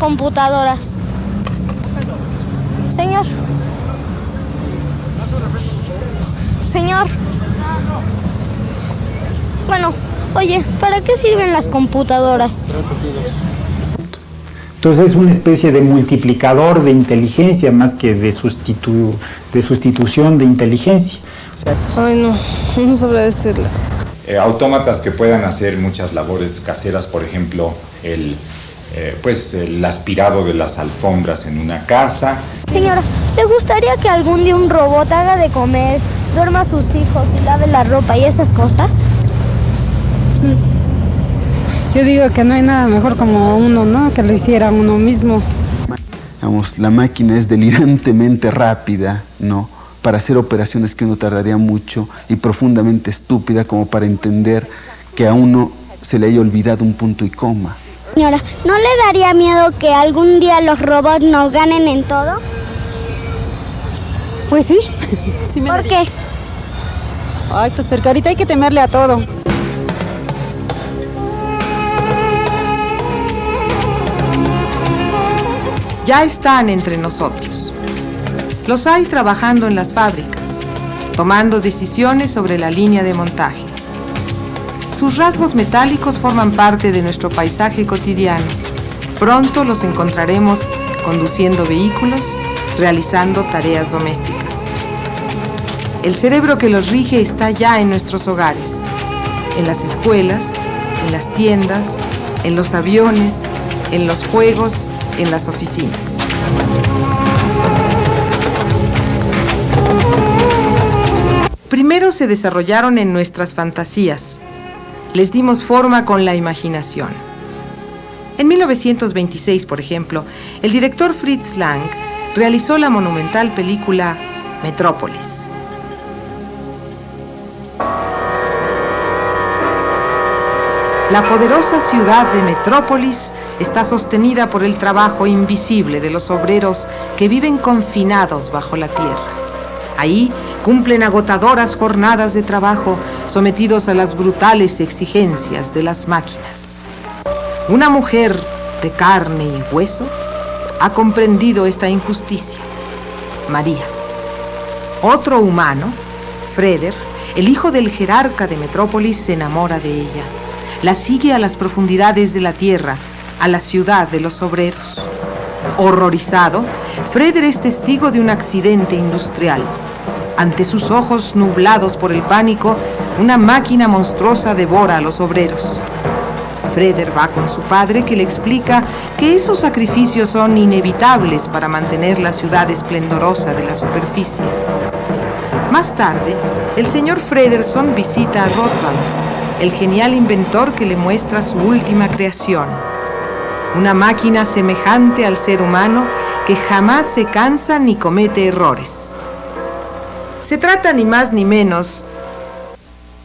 computadoras? Señor. Señor. Bueno, oye, ¿para qué sirven las computadoras? Entonces es una especie de multiplicador de inteligencia más que de sustitución de inteligencia. Ay, no sabré decirle. Autómatas que puedan hacer muchas labores caseras, por ejemplo, el aspirado de las alfombras en una casa. Señora, ¿le gustaría que algún día un robot haga de comer, duerma a sus hijos y lave la ropa y esas cosas? Pues, yo digo que no hay nada mejor como uno, ¿no? Que lo hiciera uno mismo. Vamos, la máquina es delirantemente rápida, ¿no? Para hacer operaciones que uno tardaría mucho y profundamente estúpida como para entender que a uno se le haya olvidado un punto y coma. Señora, ¿no le daría miedo que algún día los robots nos ganen en todo? Pues sí. Sí ¿Por qué? Ay, pues porque ahorita hay que temerle a todo. Ya están entre nosotros. Los hay trabajando en las fábricas, tomando decisiones sobre la línea de montaje. Sus rasgos metálicos forman parte de nuestro paisaje cotidiano. Pronto los encontraremos conduciendo vehículos, realizando tareas domésticas. El cerebro que los rige está ya en nuestros hogares, en las escuelas, en las tiendas, en los aviones, en los juegos, en las oficinas. Primero se desarrollaron en nuestras fantasías. Les dimos forma con la imaginación. En 1926, por ejemplo, el director Fritz Lang realizó la monumental película Metrópolis. La poderosa ciudad de Metrópolis está sostenida por el trabajo invisible de los obreros que viven confinados bajo la tierra. Ahí cumplen agotadoras jornadas de trabajo sometidos a las brutales exigencias de las máquinas. Una mujer de carne y hueso ha comprendido esta injusticia, María. Otro humano, Freder, el hijo del jerarca de Metrópolis, se enamora de ella. La sigue a las profundidades de la tierra, a la ciudad de los obreros. Horrorizado, Freder es testigo de un accidente industrial. Ante sus ojos nublados por el pánico, una máquina monstruosa devora a los obreros. Freder va con su padre, que le explica que esos sacrificios son inevitables para mantener la ciudad esplendorosa de la superficie. Más tarde, el señor Frederson visita a Rothwald, el genial inventor que le muestra su última creación. Una máquina semejante al ser humano que jamás se cansa ni comete errores. Se trata ni más ni menos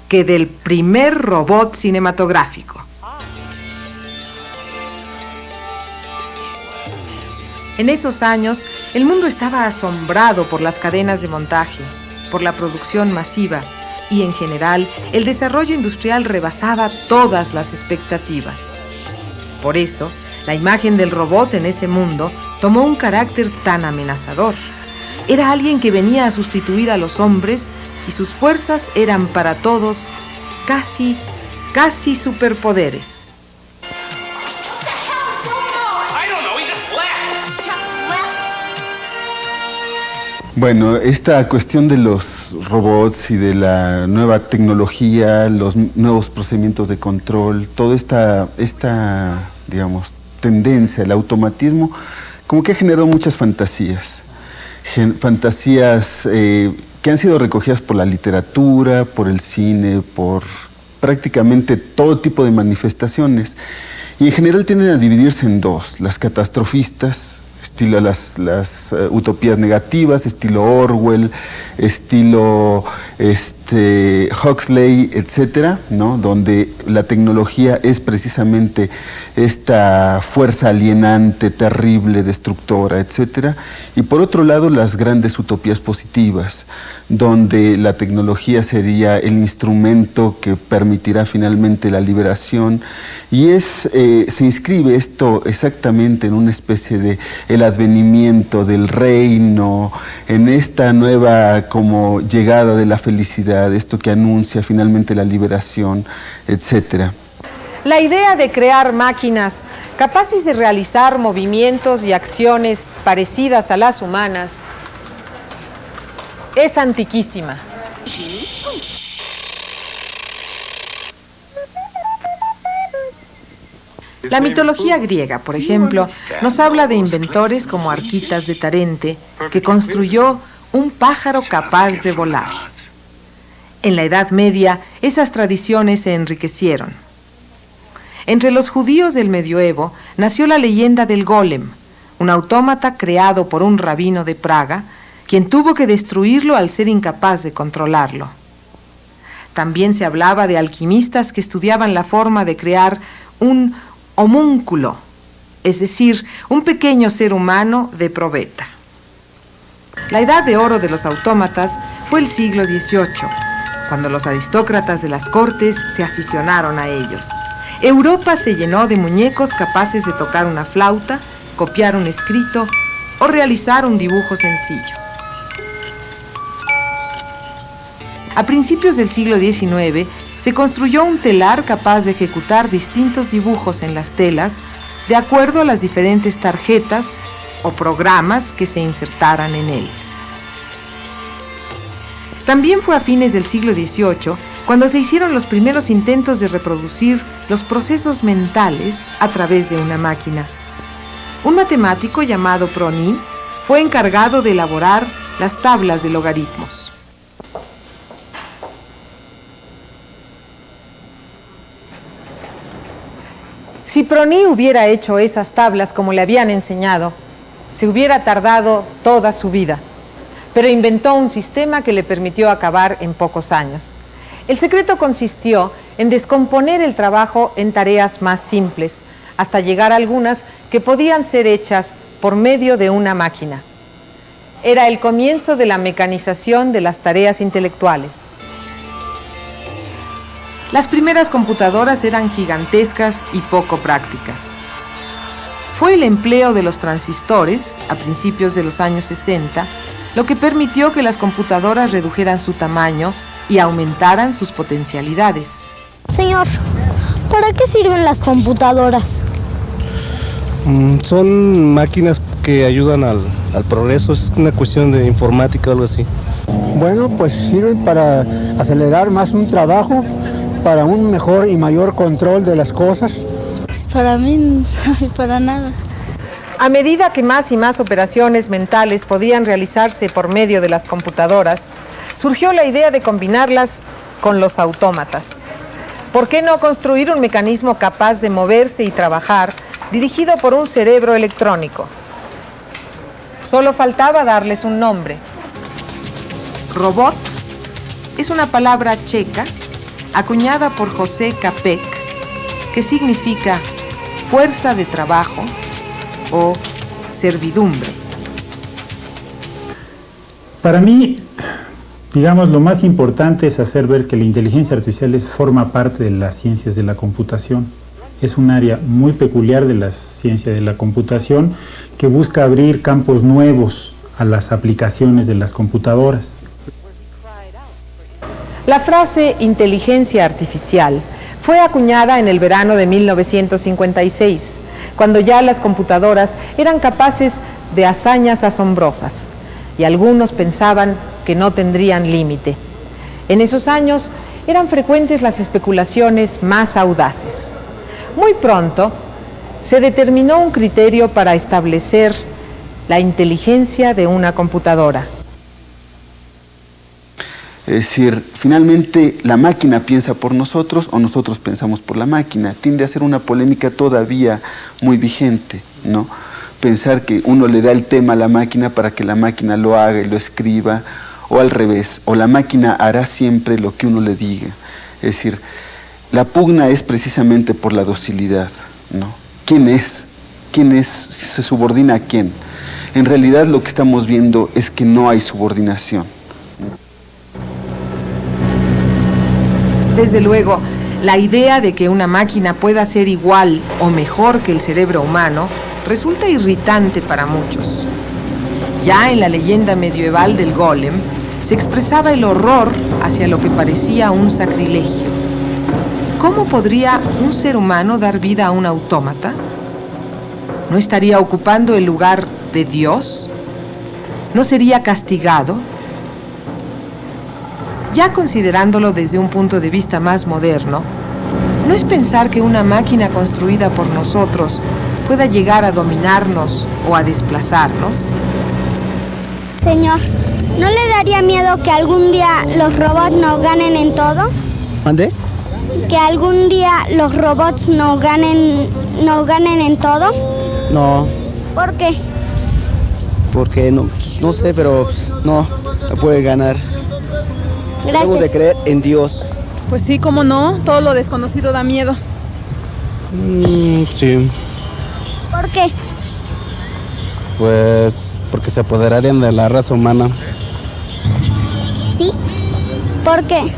que del primer robot cinematográfico. En esos años, el mundo estaba asombrado por las cadenas de montaje, por la producción masiva y, en general, el desarrollo industrial rebasaba todas las expectativas. Por eso, la imagen del robot en ese mundo tomó un carácter tan amenazador. Era alguien que venía a sustituir a los hombres y sus fuerzas eran para todos casi superpoderes. Bueno, esta cuestión de los robots y de la nueva tecnología, los nuevos procedimientos de control, toda esta digamos, tendencia, el automatismo, como que ha generado muchas fantasías. Fantasías que han sido recogidas por la literatura, por el cine, por prácticamente todo tipo de manifestaciones. Y en general tienden a dividirse en dos: las catastrofistas, estilo las utopías negativas, estilo Orwell, estilo Huxley, etcétera, ¿no? Donde la tecnología es precisamente esta fuerza alienante, terrible, destructora, etcétera. Y por otro lado, las grandes utopías positivas, donde la tecnología sería el instrumento que permitirá finalmente la liberación. Y se inscribe esto exactamente en una especie de el advenimiento del reino, en esta nueva como llegada de la felicidad, esto que anuncia finalmente la liberación, etcétera. La idea de crear máquinas capaces de realizar movimientos y acciones parecidas a las humanas es antiquísima. La mitología griega, por ejemplo, nos habla de inventores como Arquitas de Tarente, que construyó un pájaro capaz de volar. En la Edad Media, esas tradiciones se enriquecieron. Entre los judíos del medioevo nació la leyenda del golem, un autómata creado por un rabino de Praga, quien tuvo que destruirlo al ser incapaz de controlarlo. También se hablaba de alquimistas que estudiaban la forma de crear un homúnculo, es decir, un pequeño ser humano de probeta. La edad de oro de los autómatas fue el siglo XVIII, cuando los aristócratas de las cortes se aficionaron a ellos. Europa se llenó de muñecos capaces de tocar una flauta, copiar un escrito o realizar un dibujo sencillo. A principios del siglo XIX se construyó un telar capaz de ejecutar distintos dibujos en las telas de acuerdo a las diferentes tarjetas o programas que se insertaran en él. También fue a fines del siglo XVIII cuando se hicieron los primeros intentos de reproducir los procesos mentales a través de una máquina. Un matemático llamado Prony fue encargado de elaborar las tablas de logaritmos. Si Prony hubiera hecho esas tablas como le habían enseñado, se hubiera tardado toda su vida, pero inventó un sistema que le permitió acabar en pocos años. El secreto consistió en descomponer el trabajo en tareas más simples, hasta llegar a algunas que podían ser hechas por medio de una máquina. Era el comienzo de la mecanización de las tareas intelectuales. Las primeras computadoras eran gigantescas y poco prácticas. Fue el empleo de los transistores, a principios de los años 60, lo que permitió que las computadoras redujeran su tamaño y aumentaran sus potencialidades. Señor, ¿para qué sirven las computadoras? Son máquinas que ayudan al progreso, es una cuestión de informática o algo así. Bueno, pues sirven para acelerar más un trabajo, para un mejor y mayor control de las cosas. Pues para mí, para nada. A medida que más y más operaciones mentales podían realizarse por medio de las computadoras, surgió la idea de combinarlas con los autómatas. ¿Por qué no construir un mecanismo capaz de moverse y trabajar, dirigido por un cerebro electrónico? Solo faltaba darles un nombre. Robot es una palabra checa acuñada por José Capek, que significa fuerza de trabajo o servidumbre. Para mí, digamos, lo más importante es hacer ver que la inteligencia artificial forma parte de las ciencias de la computación. Es un área muy peculiar de la ciencia de la computación que busca abrir campos nuevos a las aplicaciones de las computadoras. La frase inteligencia artificial fue acuñada en el verano de 1956, cuando ya las computadoras eran capaces de hazañas asombrosas y algunos pensaban que no tendrían límite. En esos años eran frecuentes las especulaciones más audaces. Muy pronto se determinó un criterio para establecer la inteligencia de una computadora. Es decir, finalmente la máquina piensa por nosotros o nosotros pensamos por la máquina. Tiende a ser una polémica todavía muy vigente, ¿no? Pensar que uno le da el tema a la máquina para que la máquina lo haga y lo escriba, o al revés, o la máquina hará siempre lo que uno le diga. Es decir, la pugna es precisamente por la docilidad, ¿no? ¿Quién es? ¿Quién es? ¿Se subordina a quién? En realidad lo que estamos viendo es que no hay subordinación. Desde luego, la idea de que una máquina pueda ser igual o mejor que el cerebro humano resulta irritante para muchos. Ya en la leyenda medieval del golem se expresaba el horror hacia lo que parecía un sacrilegio. ¿Cómo podría un ser humano dar vida a un autómata? ¿No estaría ocupando el lugar de Dios? ¿No sería castigado? Ya considerándolo desde un punto de vista más moderno, ¿no es pensar que una máquina construida por nosotros pueda llegar a dominarnos o a desplazarnos? Señor, ¿no le daría miedo que algún día los robots no ganen en todo? ¿Mande? ¿Que algún día los robots no ganen en todo? No, ¿Por qué? porque no sé, pero no puede ganar. Debo de Gracias. creer en Dios. Pues sí, cómo no, todo lo desconocido da miedo. Sí, ¿Por qué? pues porque se apoderarían de la raza humana. ¿Sí? ¿Por qué?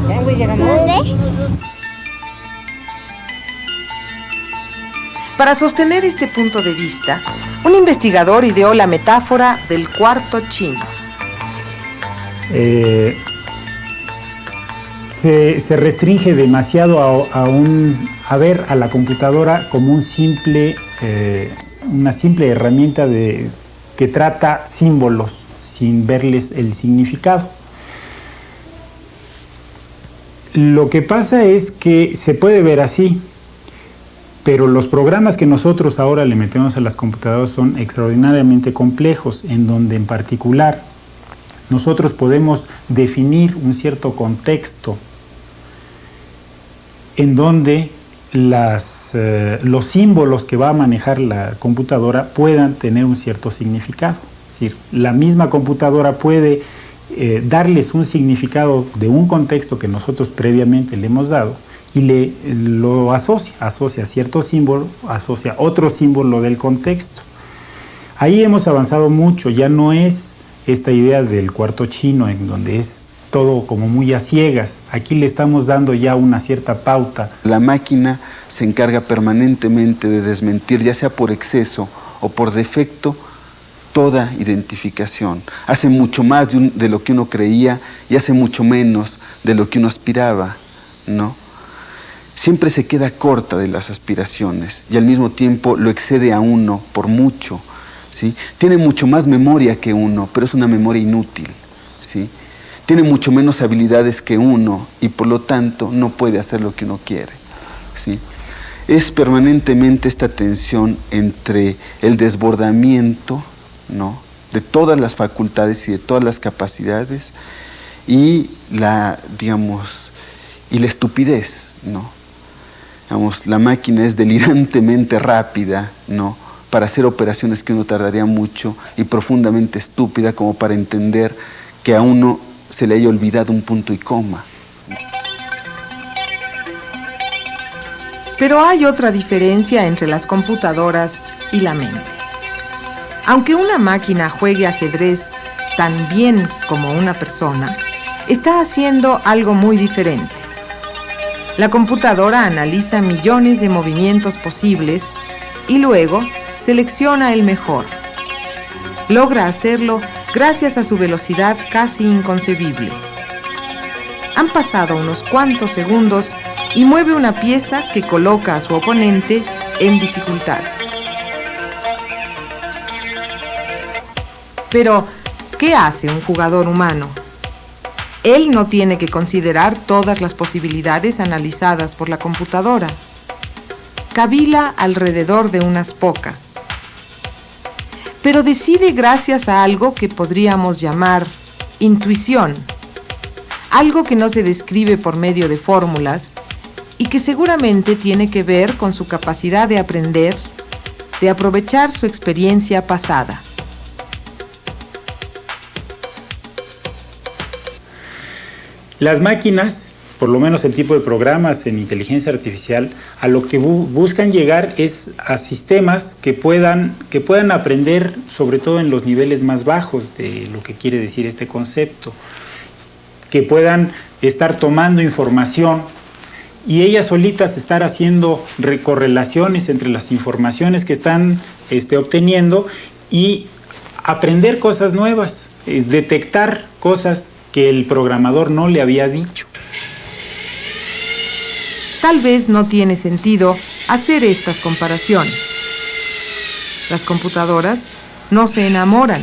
No sé. Para sostener este punto de vista, un investigador ideó la metáfora del cuarto chino. Se restringe demasiado a ver a la computadora como una simple herramienta que trata símbolos sin verles el significado. Lo que pasa es que se puede ver así, pero los programas que nosotros ahora le metemos a las computadoras son extraordinariamente complejos, en donde en particular nosotros podemos definir un cierto contexto en donde los símbolos que va a manejar la computadora puedan tener un cierto significado. Es decir, la misma computadora puede darles un significado de un contexto que nosotros previamente le hemos dado y lo asocia cierto símbolo, asocia otro símbolo del contexto. Ahí hemos avanzado mucho, ya no es esta idea del cuarto chino en donde es todo como muy a ciegas. Aquí le estamos dando ya una cierta pauta. La máquina se encarga permanentemente de desmentir, ya sea por exceso o por defecto, toda identificación. Hace mucho más de lo que uno creía y hace mucho menos de lo que uno aspiraba, ¿no? Siempre se queda corta de las aspiraciones y al mismo tiempo lo excede a uno por mucho, ¿sí? Tiene mucho más memoria que uno, pero es una memoria inútil, ¿sí? Tiene mucho menos habilidades que uno y por lo tanto no puede hacer lo que uno quiere, ¿sí? Es permanentemente esta tensión entre el desbordamiento, ¿no?, de todas las facultades y de todas las capacidades y la estupidez, ¿no? La máquina es delirantemente rápida, ¿no?, para hacer operaciones que uno tardaría mucho y profundamente estúpida como para entender que a uno se le haya olvidado un punto y coma. Pero hay otra diferencia entre las computadoras y la mente. Aunque una máquina juegue ajedrez tan bien como una persona, está haciendo algo muy diferente. La computadora analiza millones de movimientos posibles y luego selecciona el mejor. Logra hacerlo gracias a su velocidad casi inconcebible. Han pasado unos cuantos segundos y mueve una pieza que coloca a su oponente en dificultad. Pero, ¿qué hace un jugador humano? Él no tiene que considerar todas las posibilidades analizadas por la computadora. Cavila alrededor de unas pocas. Pero decide gracias a algo que podríamos llamar intuición. Algo que no se describe por medio de fórmulas y que seguramente tiene que ver con su capacidad de aprender, de aprovechar su experiencia pasada. Las máquinas, por lo menos el tipo de programas en inteligencia artificial, a lo que buscan llegar es a sistemas que puedan aprender, sobre todo en los niveles más bajos de lo que quiere decir este concepto, que puedan estar tomando información y ellas solitas estar haciendo correlaciones entre las informaciones que están obteniendo y aprender cosas nuevas, detectar cosas que el programador no le había dicho. Tal vez no tiene sentido hacer estas comparaciones. Las computadoras no se enamoran,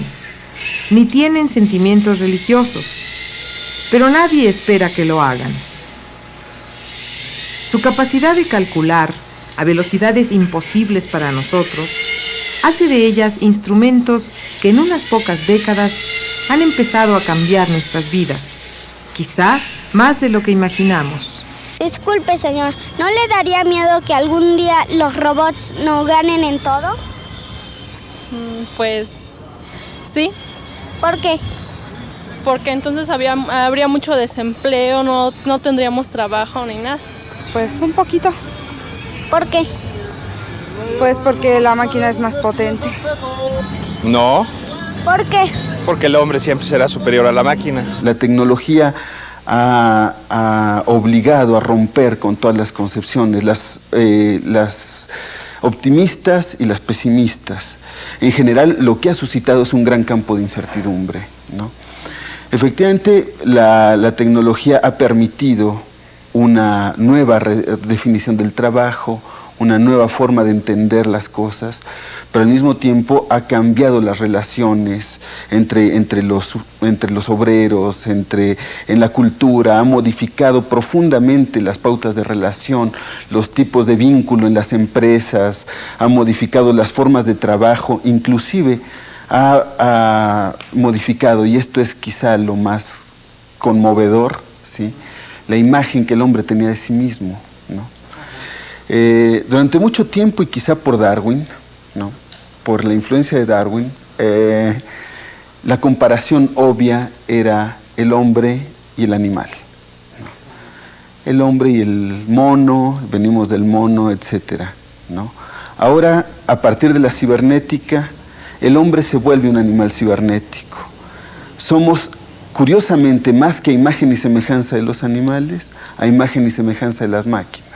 ni tienen sentimientos religiosos, pero nadie espera que lo hagan. Su capacidad de calcular a velocidades imposibles para nosotros hace de ellas instrumentos que en unas pocas décadas han empezado a cambiar nuestras vidas, quizá más de lo que imaginamos. Disculpe, señor, ¿no le daría miedo que algún día los robots no ganen en todo? Pues sí. ¿Por qué? Porque entonces habría mucho desempleo, no tendríamos trabajo ni nada. Pues un poquito. ¿Por qué? Pues porque la máquina es más potente. No. ¿Por qué? Porque el hombre siempre será superior a la máquina. La tecnología ha obligado a romper con todas las concepciones, las optimistas y las pesimistas. En general, lo que ha suscitado es un gran campo de incertidumbre, ¿no? Efectivamente, la tecnología ha permitido una nueva definición del trabajo, una nueva forma de entender las cosas, pero al mismo tiempo ha cambiado las relaciones entre los obreros, en la cultura, ha modificado profundamente las pautas de relación, los tipos de vínculo en las empresas, ha modificado las formas de trabajo, inclusive ha modificado, y esto es quizá lo más conmovedor, ¿sí?, la imagen que el hombre tenía de sí mismo, ¿no? Durante mucho tiempo, y quizá por Darwin, ¿no?, por la influencia de Darwin, la comparación obvia era el hombre y el animal, ¿no? El hombre y el mono, venimos del mono, etcétera, ¿no? Ahora, a partir de la cibernética, el hombre se vuelve un animal cibernético. Somos, curiosamente, más que a imagen y semejanza de los animales, a imagen y semejanza de las máquinas.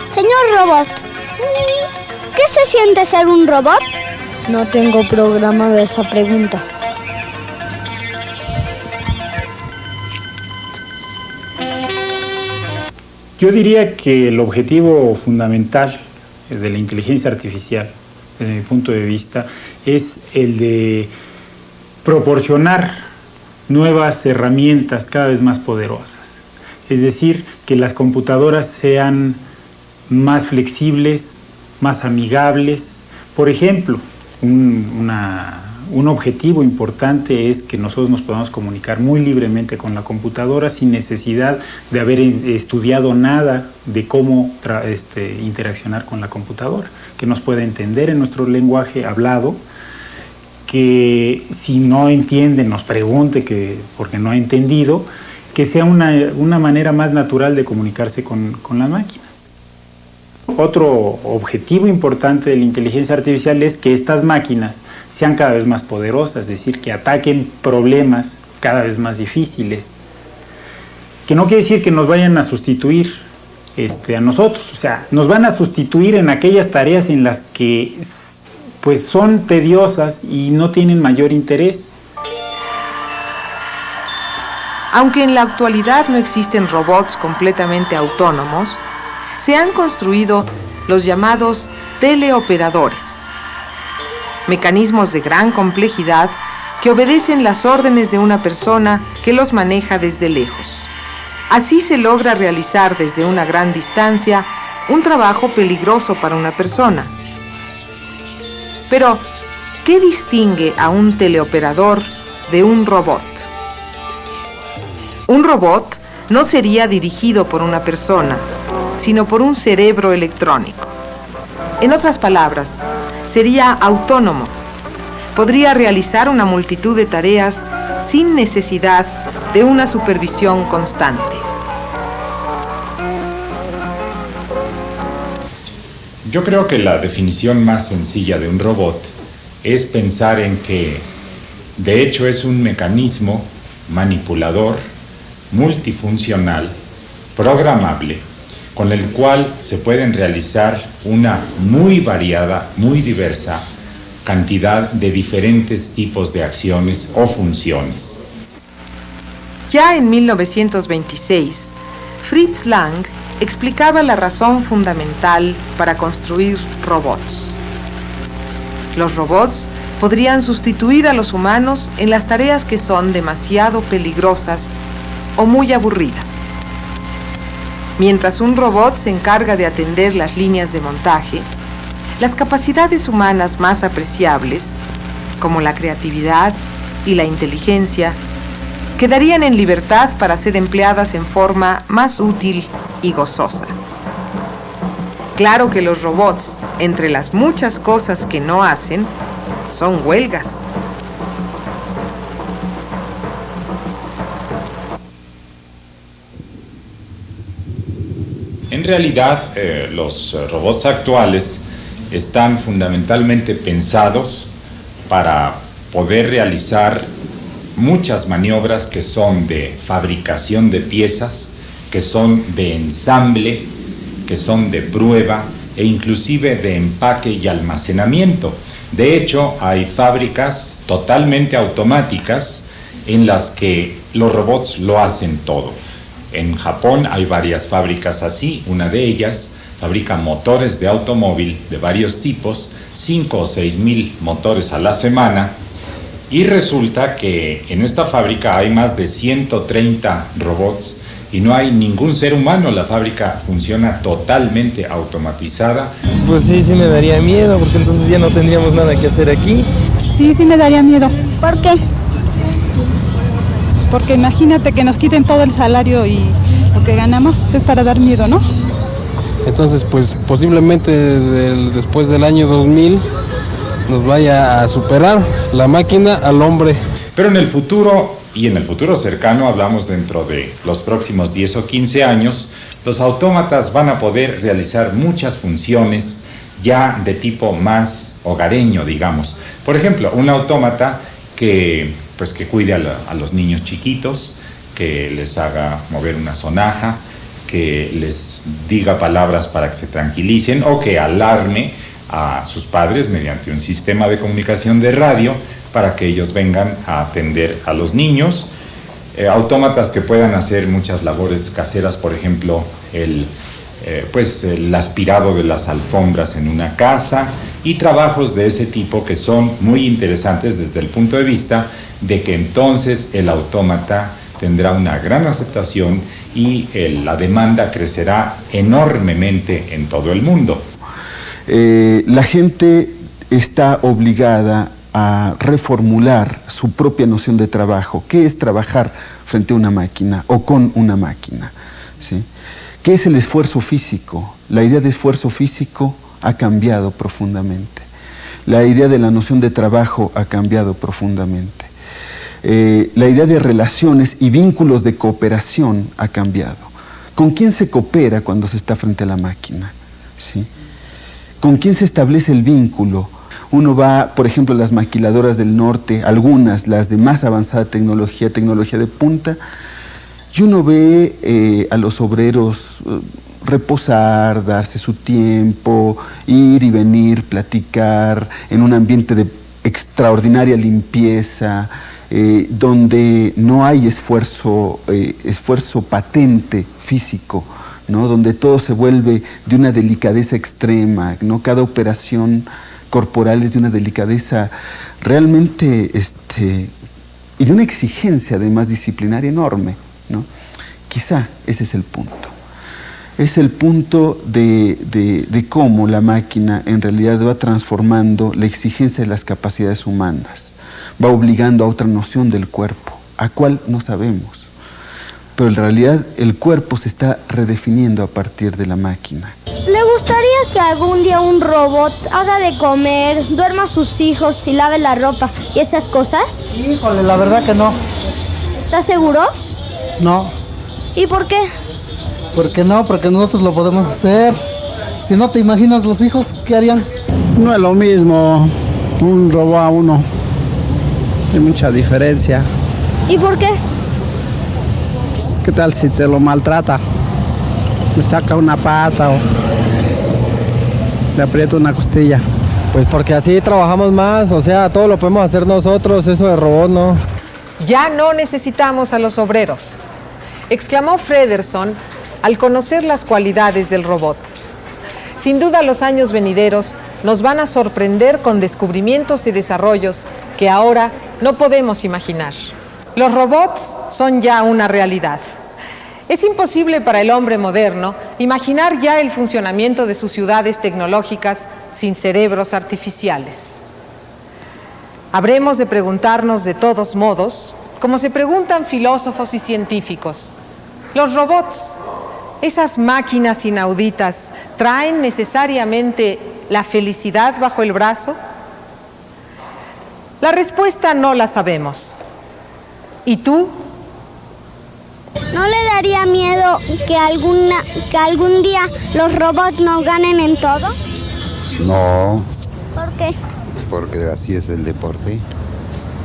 Señor robot, ¿qué se siente ser un robot? No tengo programado esa pregunta. Yo diría que el objetivo fundamental de la inteligencia artificial, desde mi punto de vista, es el de proporcionar nuevas herramientas cada vez más poderosas. Es decir, que las computadoras sean más flexibles, más amigables. Por ejemplo, un objetivo importante es que nosotros nos podamos comunicar muy libremente con la computadora sin necesidad de haber estudiado nada de cómo interaccionar con la computadora, que nos pueda entender en nuestro lenguaje hablado, que si no entiende nos pregunte porque no ha entendido, que sea una manera más natural de comunicarse con la máquina. Otro objetivo importante de la inteligencia artificial es que estas máquinas sean cada vez más poderosas, es decir, que ataquen problemas cada vez más difíciles. Que no quiere decir que nos vayan a sustituir a nosotros, o sea, nos van a sustituir en aquellas tareas en las que pues son tediosas y no tienen mayor interés. Aunque en la actualidad no existen robots completamente autónomos, se han construido los llamados teleoperadores, mecanismos de gran complejidad que obedecen las órdenes de una persona que los maneja desde lejos. Así se logra realizar desde una gran distancia un trabajo peligroso para una persona. Pero, ¿qué distingue a un teleoperador de un robot? Un robot no sería dirigido por una persona, sino por un cerebro electrónico. En otras palabras, sería autónomo. Podría realizar una multitud de tareas sin necesidad de una supervisión constante. Yo creo que la definición más sencilla de un robot es pensar en que, de hecho, es un mecanismo manipulador, multifuncional, programable, con el cual se pueden realizar una muy variada, muy diversa cantidad de diferentes tipos de acciones o funciones. Ya en 1926, Fritz Lang explicaba la razón fundamental para construir robots. Los robots podrían sustituir a los humanos en las tareas que son demasiado peligrosas o muy aburridas. Mientras un robot se encarga de atender las líneas de montaje, las capacidades humanas más apreciables, como la creatividad y la inteligencia, quedarían en libertad para ser empleadas en forma más útil y gozosa. Claro que los robots, entre las muchas cosas que no hacen, son huelgas. En realidad, los robots actuales están fundamentalmente pensados para poder realizar muchas maniobras que son de fabricación de piezas, que son de ensamble, que son de prueba e inclusive de empaque y almacenamiento. De hecho, hay fábricas totalmente automáticas en las que los robots lo hacen todo. En Japón hay varias fábricas así, una de ellas fabrica motores de automóvil de varios tipos, 5 o 6 mil motores a la semana, y resulta que en esta fábrica hay más de 130 robots y no hay ningún ser humano. La fábrica funciona totalmente automatizada. Pues sí me daría miedo, porque entonces ya no tendríamos nada que hacer aquí. Sí me daría miedo. ¿Por qué? Porque imagínate que nos quiten todo el salario y lo que ganamos, es para dar miedo, ¿no? Entonces, pues posiblemente después del año 2000 nos vaya a superar la máquina al hombre. Pero en el futuro, y en el futuro cercano, hablamos dentro de los próximos 10 o 15 años, los autómatas van a poder realizar muchas funciones ya de tipo más hogareño, digamos. Por ejemplo, un autómata que cuide a los niños chiquitos, que les haga mover una sonaja, que les diga palabras para que se tranquilicen o que alarme a sus padres mediante un sistema de comunicación de radio para que ellos vengan a atender a los niños. Autómatas que puedan hacer muchas labores caseras, por ejemplo, el aspirado de las alfombras en una casa y trabajos de ese tipo que son muy interesantes desde el punto de vista de que entonces el autómata tendrá una gran aceptación y la demanda crecerá enormemente en todo el mundo. La gente está obligada a reformular su propia noción de trabajo. ¿Qué es trabajar frente a una máquina o con una máquina? ¿Sí? ¿Qué es el esfuerzo físico? La idea de esfuerzo físico ha cambiado profundamente. La idea de la noción de trabajo ha cambiado profundamente. La idea de relaciones y vínculos de cooperación ha cambiado. ¿Con quién se coopera cuando se está frente a la máquina? ¿Sí? ¿Con quién se establece el vínculo? Uno va, por ejemplo, a las maquiladoras del norte, algunas, las de más avanzada tecnología de punta, y uno ve a los obreros reposar, darse su tiempo, ir y venir, platicar, en un ambiente de extraordinaria limpieza, donde no hay esfuerzo patente físico, ¿no? Donde todo se vuelve de una delicadeza extrema, ¿no? Cada operación corporal es de una delicadeza realmente y de una exigencia además disciplinaria enorme, ¿no? Quizá ese es el punto. Es el punto de cómo la máquina en realidad va transformando la exigencia de las capacidades humanas, va obligando a otra noción del cuerpo, a cuál no sabemos. pero en realidad el cuerpo se está redefiniendo a partir de la máquina. ¿Le gustaría que algún día un robot haga de comer, duerma a sus hijos y lave la ropa y esas cosas? Híjole, la verdad que no. ¿Estás seguro? No. ¿Y por qué? Porque no, porque nosotros lo podemos hacer. Si no te imaginas los hijos, ¿qué harían? No es lo mismo un robot a uno. Hay mucha diferencia. ¿Y por qué? Pues, ¿qué tal si te lo maltrata? Le saca una pata o le aprieta una costilla. Pues porque así trabajamos más, o sea, todo lo podemos hacer nosotros, eso de robot no. Ya no necesitamos a los obreros, exclamó Frederson al conocer las cualidades del robot. Sin duda los años venideros nos van a sorprender con descubrimientos y desarrollos que ahora no podemos imaginar. Los robots son ya una realidad. Es imposible para el hombre moderno imaginar ya el funcionamiento de sus ciudades tecnológicas sin cerebros artificiales. Habremos de preguntarnos de todos modos, como se preguntan filósofos y científicos, ¿los robots, esas máquinas inauditas, traen necesariamente la felicidad bajo el brazo? La respuesta no la sabemos. ¿Y tú? ¿No le daría miedo que algún día los robots nos ganen en todo? No. ¿Por qué? Porque así es el deporte.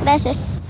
Gracias.